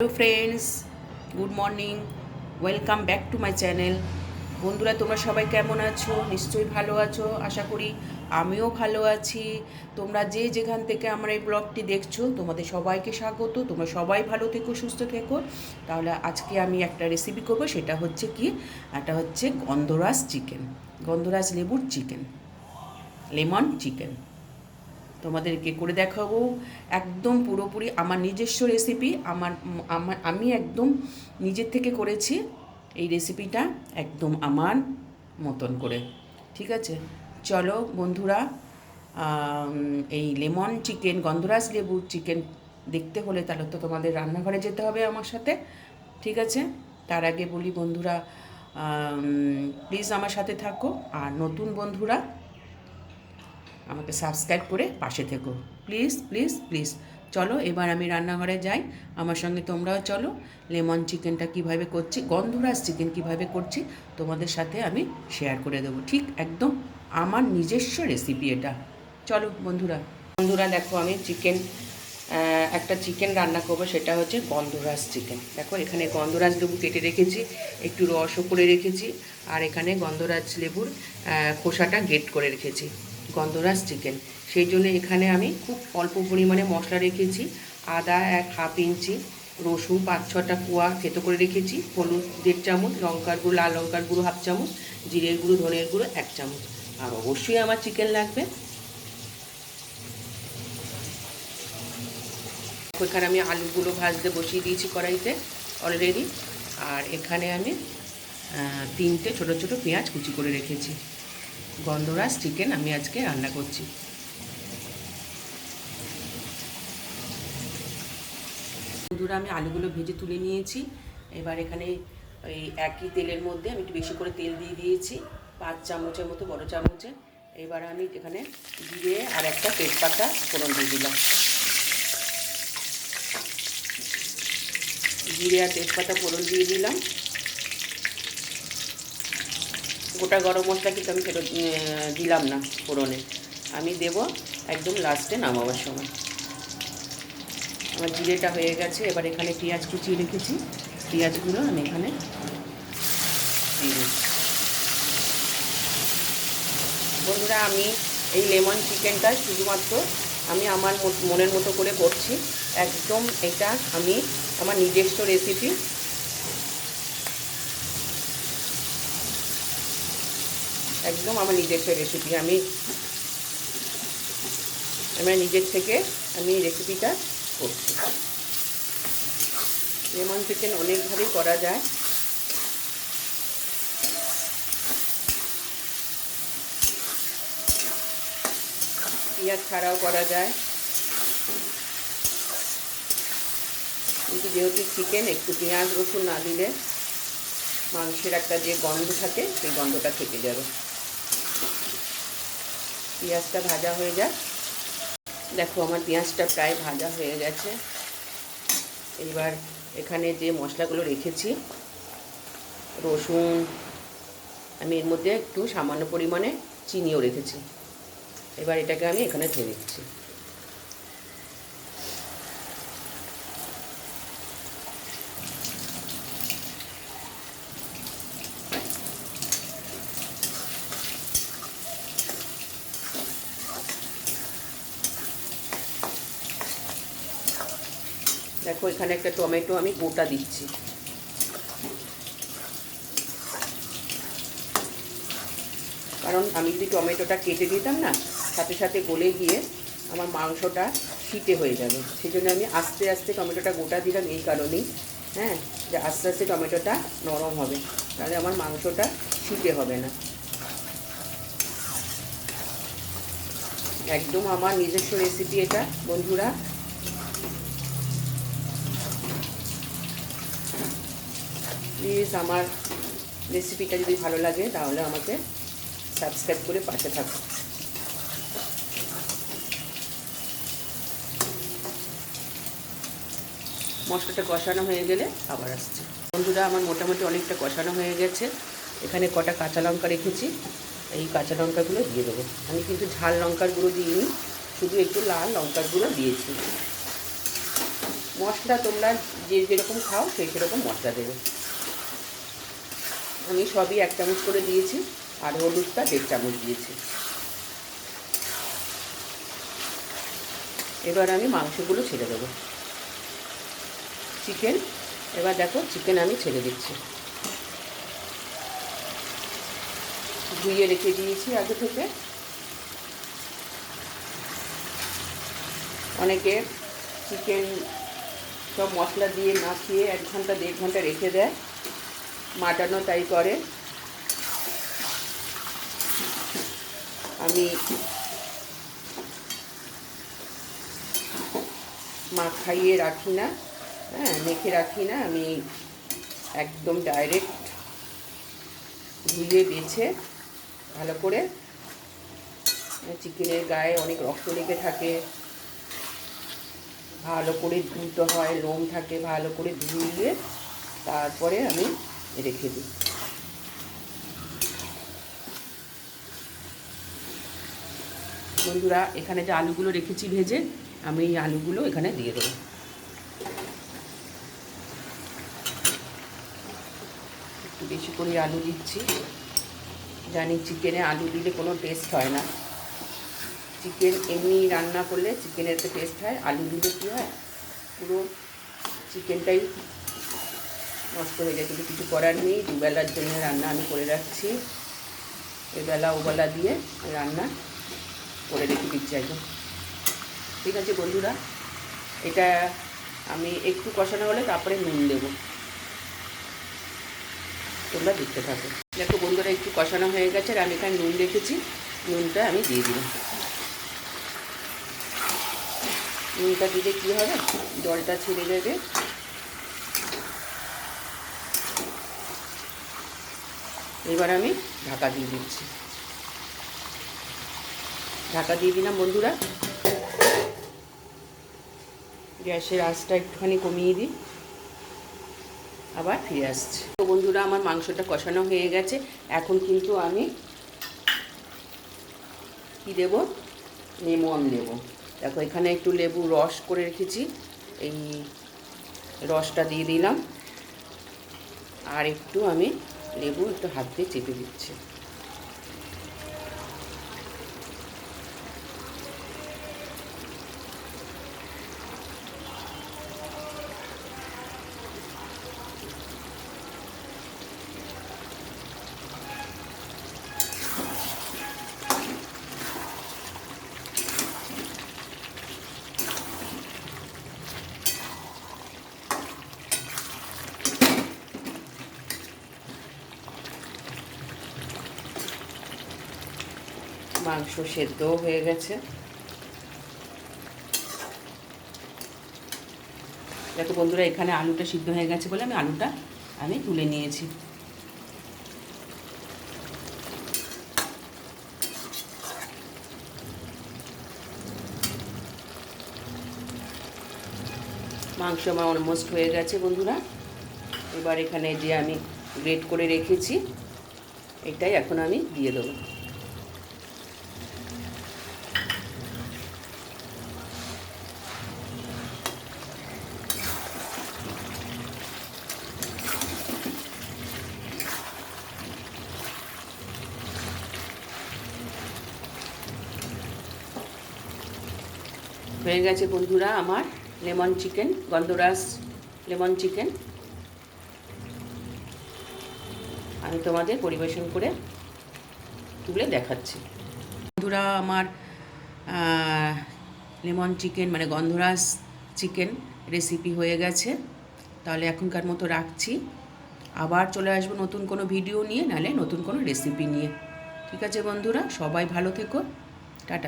Hello friends, good morning, welcome back to my channel. বন্ধুরা, তোমরা সবাই কেমন আছো? নিশ্চয়ই ভালো আছো আশা করি। আমিও ভালো আছি। তোমরা যে যেখান থেকে আমার এই ব্লগটি দেখছো, তোমাদের সবাইকে স্বাগত। তোমরা সবাই ভালো থেকো, সুস্থ থেকো। তাহলে আজকে আমি একটা রেসিপি করবো, সেটা হচ্ছে কি, এটা হচ্ছে গন্ধরাজ চিকেন, গন্ধরাজ লেবুর চিকেন, লেমন চিকেন। তোমাদেরকে করে দেখাবো। একদম পুরোপুরি আমার নিজস্ব রেসিপি। আমি একদম নিজের থেকে করেছি এই রেসিপিটা, একদম আমার মতন করে। ঠিক আছে, চলো বন্ধুরা। এই লেমন চিকেন, গন্ধরাজ লেবুর চিকেন দেখতে হলে তাহলে তো তোমাদের রান্নাঘরে যেতে হবে আমার সাথে। ঠিক আছে, তার আগে বলি বন্ধুরা, প্লিজ আমার সাথে থাকো। আর নতুন বন্ধুরা আমাকে সাবস্ক্রাইব করে পাশে থেকো, প্লিজ প্লিজ প্লিজ। চলো এবার আমি রান্নাঘরে যাই, আমার সঙ্গে তোমরাও চলো। লেমন চিকেনটা কীভাবে করছি, গন্ধরাজ চিকেন কীভাবে করছি, তোমাদের সাথে আমি শেয়ার করে দেবো। ঠিক একদম আমার নিজস্ব রেসিপি এটা। চলো বন্ধুরা। বন্ধুরা দেখো, আমি একটা চিকেন রান্না করবো, সেটা হচ্ছে গন্ধরাজ চিকেন। দেখো এখানে গন্ধরাজ লেবু কেটে রেখেছি, একটু রসও করে রেখেছি, আর এখানে গন্ধরাজ লেবুর খোসাটা গ্রেট করে রেখেছি। গন্ধরাজ চিকেন, সেই জন্য এখানে আমি খুব অল্প পরিমাণে মশলা রেখেছি। আদা হাফ ইঞ্চি, রসুন 5-6টা কোয়া থেতো করে রেখেছি, হলুদ 1.5 চামচ, লঙ্কার গুঁড়ো, লাল লঙ্কার গুঁড়ো হাফ চামচ, জিরের গুঁড়ো, ধনের গুঁড়ো 1 চামচ। আর অবশ্যই আমার চিকেন লাগবে। এখানে আমি আলুগুলো ভাজতে বসিয়ে দিয়েছি কড়াইতে অলরেডি। আর এখানে আমি 3টে ছোটো ছোটো পেঁয়াজ কুচি করে রেখেছি। গন্ধরাজ চিকেন আমি আজকে রান্না করছি। বন্ধুরা, আমি আলুগুলো ভেজে তুলে নিয়েছি। এবার এখানে এই একই তেলের মধ্যে আমি একটু বেশি করে তেল দিয়ে দিয়েছি, 5 চামচের মতো, বড় চামচে। এবার আমি এখানে জিরে আর একটা তেজপাতা ফোড়ন দিয়ে দিলাম। জিরে আর তেজপাতা ফোড়ন দিয়ে দিলাম। গোটা গরম মশলা কিন্তু আমি দিলাম না ফোড়নে, আমি দেব একদম লাস্টে নামাবার সময়। আমার জিরেটা হয়ে গেছে। এবার এখানে পেঁয়াজ কুচিয়ে রেখেছি, পেঁয়াজগুলো আমি এখানে দিয়ে দিচ্ছি। বন্ধুরা, আমি এই লেমন চিকেনটা শুধুমাত্র আমি আমার মনের মতো করে করছি। একদম এটা আমি আমার নিজস্ব রেসিপি। একদম আমার নিজস্ব রেসিপি। আমি আমার নিজের থেকে আমি রেসিপিটা করছি। লেমন চিকেন অনেকভাবেই করা যায়। পেঁয়াজ ছাড়াও করা যায়, কিন্তু যেহেতু চিকেন, একটু পেঁয়াজ রসুন না দিলে মাংসের একটা যে গন্ধ থাকে, সেই গন্ধটা থেকে যাবে। পেঁয়াজটা ভাজা হয়ে যায়। দেখো আমার পেঁয়াজটা প্রায় ভাজা হয়ে গেছে। এবার এখানে যে মশলাগুলো রেখেছি, রসুন, আমি এর মধ্যে একটু সামান্য পরিমাণে চিনিও রেখেছি। এবার এটাকে আমি এখানে ধুয়ে দিচ্ছি। দেখো এখানে একটা টমেটো আমি গোটা দিচ্ছি, কারণ আমি যদি টমেটোটা কেটে দিতাম না, সাথে সাথে গলে গিয়ে আমার মাংসটা ছিটে হয়ে যাবে। সেই জন্য আমি আস্তে আস্তে টমেটোটা গোটা দিলাম, এই কারণেই, হ্যাঁ, যে আস্তে আস্তে টমেটোটা নরম হবে, তাহলে আমার মাংসটা ছিটে হবে না। একদম আমার নিজস্ব রেসিপি এটা বন্ধুরা। প্লিজ আমার রেসিপিটা যদি ভালো লাগে তাহলে আমাকে সাবস্ক্রাইব করে পাশে থাকো। মশলাটা কষানো হয়ে গেলে আবার আসছে। বন্ধুরা, আমার মোটামুটি অনেকটা কষানো হয়ে গেছে। এখানে কটা কাঁচা লঙ্কা রেখেছি, এই কাঁচা লঙ্কাগুলো দিয়ে দেবো। আমি কিন্তু ঝাল লঙ্কার গুঁড়ো দিইনি, শুধু একটু লাল লঙ্কার গুঁড়ো দিয়েছি। মশলা তোমরা যে যেরকম খাও সেই সেরকম মশলা দেবে। আমি সবই 1 চামচ করে দিয়েছি, আর হলুদটা 1.5 চামচ দিয়েছি। এবার আমি মাংসগুলো ছেড়ে দেবো। চিকেন, এবার দেখো চিকেন আমি ছেড়ে দিচ্ছি। ধুয়ে রেখে দিয়েছি আগে থেকে। অনেকে চিকেন সব মশলা দিয়ে মাখিয়ে 1 ঘন্টা 1.5 ঘন্টা রেখে দেয়, মাটনও তাই করে। আমি মাখাইয়ে রাখি না, হ্যাঁ, মেখে রাখি না। আমি একদম ডাইরেক্ট ধুয়ে বেছে ভালো করে, চিকেনের গায়ে অনেক রক্ত লেগে থাকে, ভালো করে ধুতে হয়, লোম থাকে, ভালো করে ধুয়ে তারপরে আমি রেখে দিই। বন্ধুরা, এখানে যে আলুগুলো রেখেছি ভেজে, আমি এই আলুগুলো এখানে দিয়ে দেবো। একটু বেশি করে আলু দিচ্ছি, জানি চিকেনে আলু দিলে কোনো টেস্ট হয় না। চিকেন এমনি রান্না করলে চিকেনের তো টেস্ট হয়, আলু দিলে কী হয়, পুরো চিকেনটাই নষ্ট হয়ে যায়। কিন্তু কিছু করার নেই, দুবেলার জন্য রান্না আমি করে রাখছি। এবেলা ওবেলা দিয়ে রান্না করে রেখে দিচ্ছি একদম। ঠিক আছে বন্ধুরা, এটা আমি একটু কষানো হলে তারপরে নুন দেবো, তোমরা দেখতে থাকো। দেখো বন্ধুরা, একটু কষানো হয়ে গেছে, আর আমি এখানে নুন রেখেছি, নুনটা আমি দিয়ে দিলাম। নুনটা দিলে কী হবে, জলটা ছেড়ে দেবে। এবার আমি ঢাকা দিয়ে দিচ্ছি। ঢাকা দিয়ে দিলাম বন্ধুরা। গ্যাসের আঁচটা একটুখানি কমিয়ে দিই, আবার ফিরে আসছি। তো বন্ধুরা, আমার মাংসটা কষানো হয়ে গেছে। এখন কিন্তু আমি কী দেবো, লেমন দেবো। দেখো এখানে একটু লেবু রস করে রেখেছি, এই রসটা দিয়ে দিলাম। আর একটু আমি লেবু একটু হাত দিয়ে চেপে দিচ্ছি। মাংস সেদ্ধও হয়ে গেছে। দেখো বন্ধুরা, এখানে আলুটা সিদ্ধ হয়ে গেছে বলে আলুটা আমি তুলে নিয়েছি। মাংস আমার অলমোস্ট হয়ে গেছে বন্ধুরা। এবার এখানে যে আমি গ্রেট করে রেখেছি, এটাই এখন আমি দিয়ে দেবো। হয়ে গেছে বন্ধুরা আমার লেমন চিকেন, গন্ধরাজ লেমন চিকেন। আমি তোমাদের পরিবেশন করে তুলে দেখাচ্ছি। বন্ধুরা, আমার লেমন চিকেন মানে গন্ধরাজ চিকেন রেসিপি হয়ে গেছে। তাহলে এখনকার মতো রাখছি, আবার চলে আসবো নতুন কোনো ভিডিও নিয়ে, নাহলে নতুন কোনো রেসিপি নিয়ে। ঠিক আছে বন্ধুরা, সবাই ভালো থেকো, টাটা।